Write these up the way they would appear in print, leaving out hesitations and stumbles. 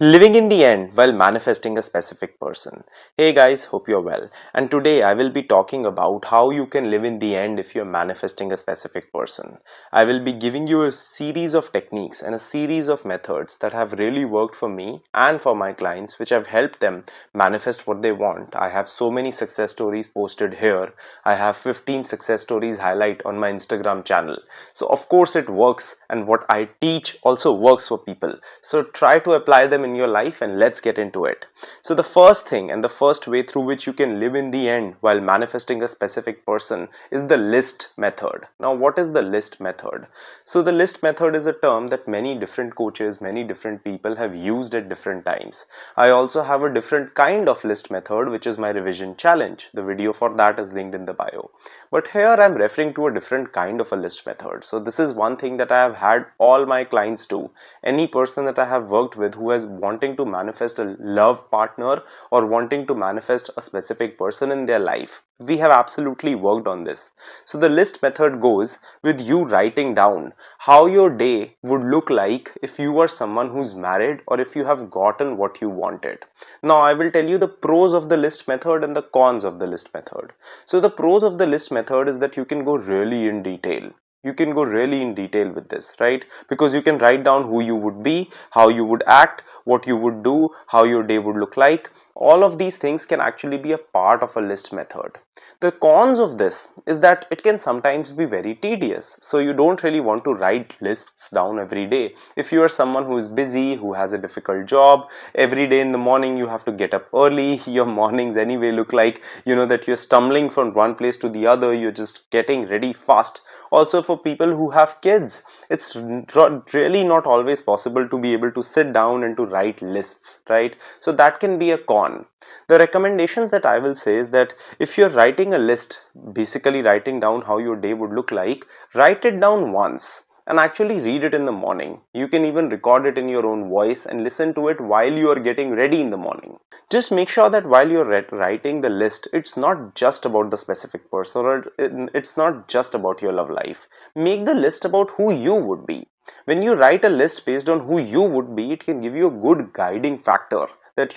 Living in the end while manifesting a specific person. Hey guys, hope you're well. And today I will be talking about how you can live in the end if you're manifesting a specific person. I will be giving you a series of techniques and a series of methods that have really worked for me and for my clients, which have helped them manifest what they want. I have so many success stories posted here. I have 15 success stories highlight on my Instagram channel. So of course it works, and what I teach also works for people. So try to apply them in your life and let's get into it. So the first thing and the first way through which you can live in the end while manifesting a specific person is the list method. Now what is the list method? So the list method is a term that many different coaches, many different people have used at different times. I also have a different kind of list method, which is my revision challenge. The video for that is linked in the bio. But here I'm referring to a different kind of a list method. So this is one thing that I have had all my clients do. Any person that I have worked with who is wanting to manifest a love partner or wanting to manifest a specific person in their life, we have absolutely worked on this. So the list method goes with you writing down how your day would look like if you were someone who's married or if you have gotten what you wanted. Now I will tell you the pros of the list method and the cons of the list method. So the pros of the list method is that you can go really in detail. You can go really in detail with this, right? Because you can write down who you would be, how you would act, what you would do, how your day would look like. All of these things can actually be a part of a list method. The cons of this is that it can sometimes be very tedious. So you don't really want to write lists down every day. If you are someone who is busy, who has a difficult job, every day in the morning you have to get up early. Your mornings anyway look like, that you're stumbling from one place to the other. You're just getting ready fast. Also for people who have kids, it's really not always possible to be able to sit down and to write lists, right? So that can be a con. The recommendations that I will say is that if you're writing a list, basically writing down how your day would look like, write it down once and actually read it in the morning. You can even record it in your own voice and listen to it while you are getting ready in the morning. Just make sure that while you're writing the list, it's not just about the specific person, or it's not just about your love life. Make the list about who you would be. When you write a list based on who you would be, it can give you a good guiding factor that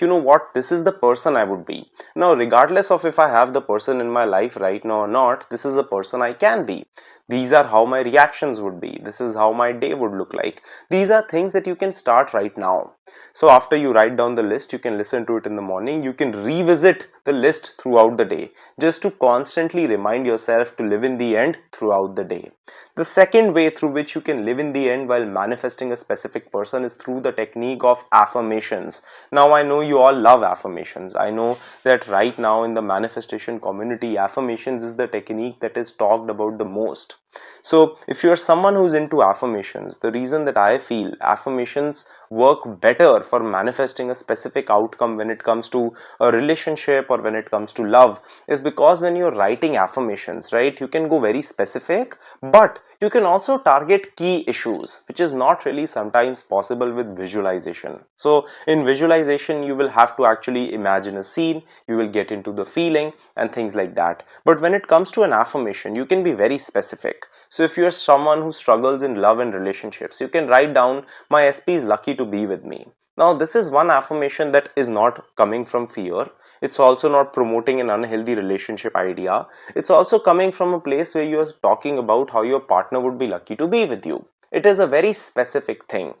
this is the person I would be. Now regardless of if I have the person in my life right now or not, this is the person I can be. These are how my reactions would be. This is how my day would look like. These are things that you can start right now. So after you write down the list, you can listen to it in the morning. You can revisit the list throughout the day just to constantly remind yourself to live in the end throughout the day. The second way through which you can live in the end while manifesting a specific person is through the technique of affirmations. Now I know you all love affirmations. I know that right now in the manifestation community, affirmations is the technique that is talked about the most. So if you're someone who's into affirmations, the reason that I feel affirmations work better for manifesting a specific outcome when it comes to a relationship or when it comes to love is because when you're writing affirmations, right, you can go very specific, but you can also target key issues, which is not really sometimes possible with visualization. So in visualization, you will have to actually imagine a scene, you will get into the feeling and things like that. But when it comes to an affirmation, you can be very specific. So if you're someone who struggles in love and relationships, you can write down, my SP is lucky to be with me. Now this is one affirmation that is not coming from fear. It's also not promoting an unhealthy relationship idea. It's also coming from a place where you're talking about how your partner would be lucky to be with you. It is a very specific thing.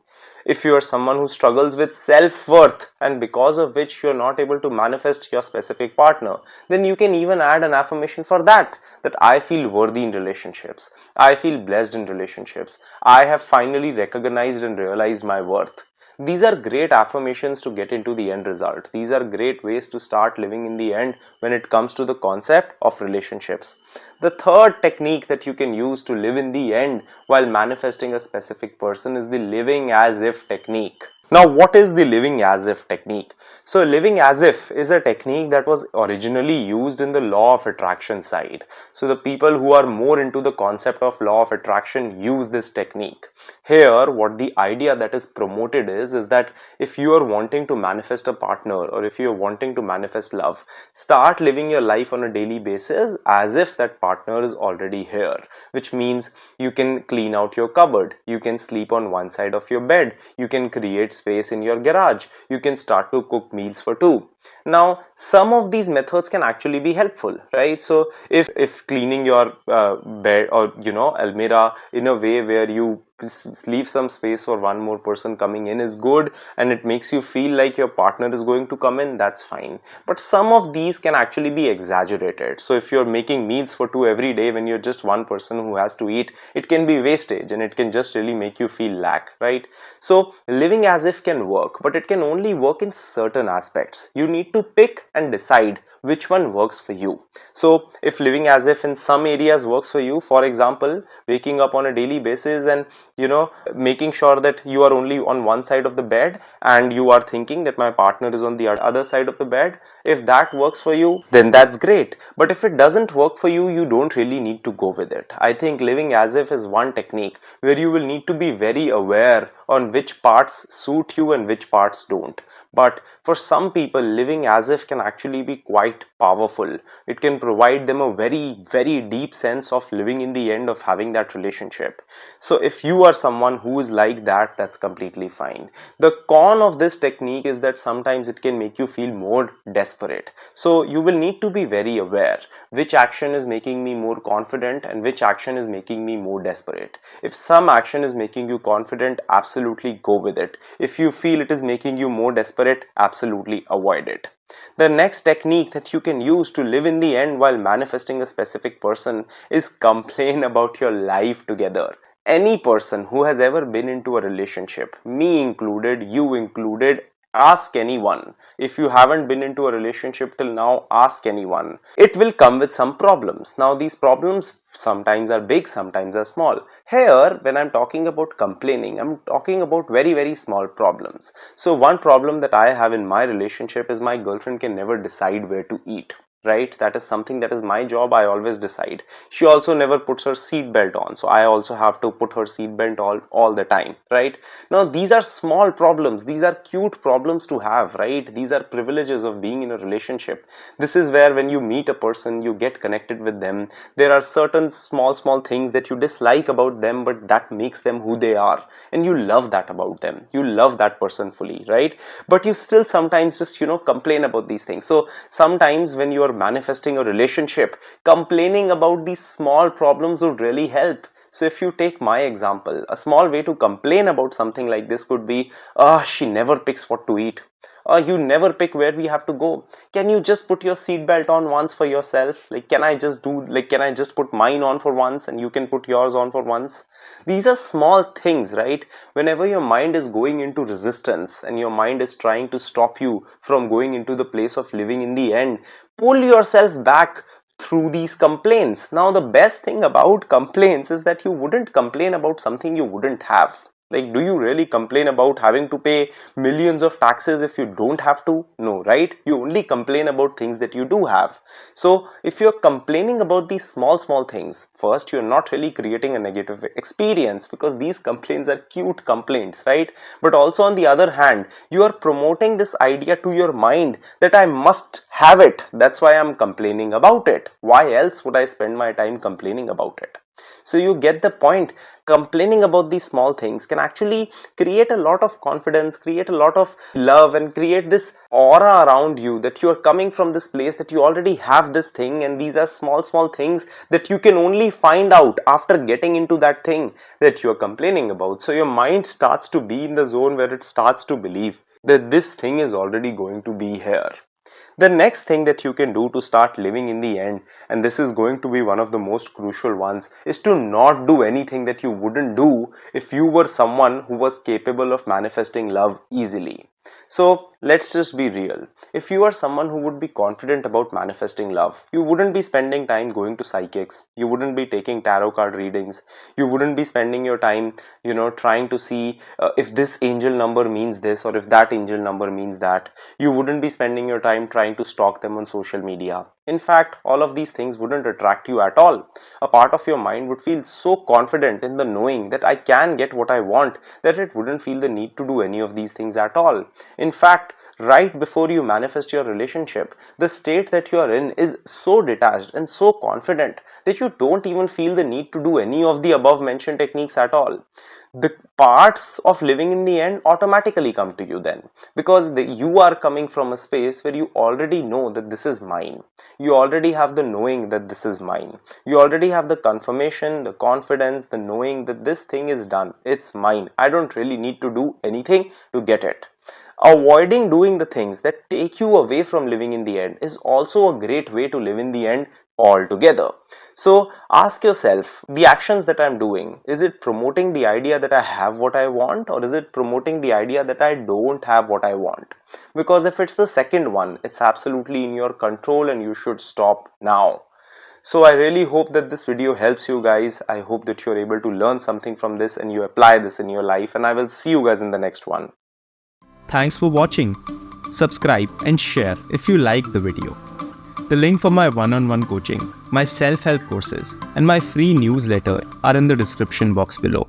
If you are someone who struggles with self-worth and because of which you're not able to manifest your specific partner, then you can even add an affirmation for that I feel worthy in relationships. I feel blessed in relationships. I have finally recognized and realized my worth. These are great affirmations to get into the end result. These are great ways to start living in the end when it comes to the concept of relationships. The third technique that you can use to live in the end while manifesting a specific person is the living as if technique. Now, what is the living as if technique? So, living as if is a technique that was originally used in the law of attraction side. So, the people who are more into the concept of law of attraction use this technique. Here, what the idea that is promoted is that if you are wanting to manifest a partner or if you are wanting to manifest love, start living your life on a daily basis as if that partner is already here, which means you can clean out your cupboard, you can sleep on one side of your bed, you can create space in your garage. You can start to cook meals for two. Now, some of these methods can actually be helpful, right? So if cleaning your bed, or almirah, in a way where you leave some space for one more person coming in, is good, and it makes you feel like your partner is going to come in, that's fine. But some of these can actually be exaggerated. So if you're making meals for two every day when you're just one person who has to eat, it can be wastage, and it can just really make you feel lack, right? So living as if can work, but it can only work in certain aspects. You need to pick and decide which one works for you. So if living as if in some areas works for you, for example, waking up on a daily basis and making sure that you are only on one side of the bed, and you are thinking that my partner is on the other side of the bed, if that works for you, then that's great. But if it doesn't work for you, you don't really need to go with it. I think living as if is one technique where you will need to be very aware on which parts suit you and which parts don't. But for some people, living as if can actually be quite powerful. It can provide them a very, very deep sense of living in the end, of having that relationship. So if you are someone who is like that, that's completely fine. The con of this technique is that sometimes it can make you feel more desperate. So you will need to be very aware which action is making me more confident and which action is making me more desperate. If some action is making you confident, absolutely go with it. If you feel it is making you more desperate, absolutely avoid it. The next technique that you can use to live in the end while manifesting a specific person is complain about your life together. Any person who has ever been into a relationship, me included, you included, ask anyone. If you haven't been into a relationship till now, ask anyone. It will come with some problems. Now these problems sometimes are big, sometimes are small. Here, when I'm talking about complaining, I'm talking about very, very small problems. So one problem that I have in my relationship is my girlfriend can never decide where to eat. Right? That is something that is my job. I always decide. She also never puts her seat belt on, so I also have to put her seat belt all the time, right? Now these are small problems, these are cute problems to have, right? These are privileges of being in a relationship. This is where when you meet a person, you get connected with them. There are certain small things that you dislike about them, but that makes them who they are, and you love that about them. You love that person fully, right? But you still sometimes just complain about these things. So sometimes when you are manifesting a relationship, complaining about these small problems would really help. So if you take my example, a small way to complain about something like this could be, she never picks what to eat. You never pick where we have to go. Can you just put your seatbelt on once for yourself? Can I just put mine on for once and you can put yours on for once? These are small things, right? Whenever your mind is going into resistance and your mind is trying to stop you from going into the place of living in the end, pull yourself back through these complaints. Now, the best thing about complaints is that you wouldn't complain about something you wouldn't have. Do you really complain about having to pay millions of taxes if you don't have to? No, right? You only complain about things that you do have. So if you're complaining about these small things, first, you're not really creating a negative experience because these complaints are cute complaints, right? But also on the other hand, you are promoting this idea to your mind that I must have it. That's why I'm complaining about it. Why else would I spend my time complaining about it? So you get the point. Complaining about these small things can actually create a lot of confidence, create a lot of love, and create this aura around you that you are coming from this place, that you already have this thing, and these are small things that you can only find out after getting into that thing that you are complaining about. So your mind starts to be in the zone where it starts to believe that this thing is already going to be here. The next thing that you can do to start living in the end, and this is going to be one of the most crucial ones, is to not do anything that you wouldn't do if you were someone who was capable of manifesting love easily. So let's just be real. If you are someone who would be confident about manifesting love, you wouldn't be spending time going to psychics, you wouldn't be taking tarot card readings, you wouldn't be spending your time, trying to see if this angel number means this or if that angel number means that. You wouldn't be spending your time trying to stalk them on social media. In fact, all of these things wouldn't attract you at all. A part of your mind would feel so confident in the knowing that I can get what I want that it wouldn't feel the need to do any of these things at all. In fact, right before you manifest your relationship, the state that you are in is so detached and so confident that you don't even feel the need to do any of the above mentioned techniques at all. The parts of living in the end automatically come to you then, because you are coming from a space where you already know that this is mine. You already have the knowing that this is mine. You already have the confirmation, the confidence, the knowing that this thing is done. It's mine. I don't really need to do anything to get it. Avoiding doing the things that take you away from living in the end is also a great way to live in the end altogether. So ask yourself, the actions that I'm doing, is it promoting the idea that I have what I want, or is it promoting the idea that I don't have what I want? Because if it's the second one, it's absolutely in your control and you should stop now. So I really hope that this video helps you guys. I hope that you're able to learn something from this and you apply this in your life, and I will see you guys in the next one. Thanks for watching. Subscribe and share if you like the video. The link for my one-on-one coaching, my self-help courses, and my free newsletter are in the description box below.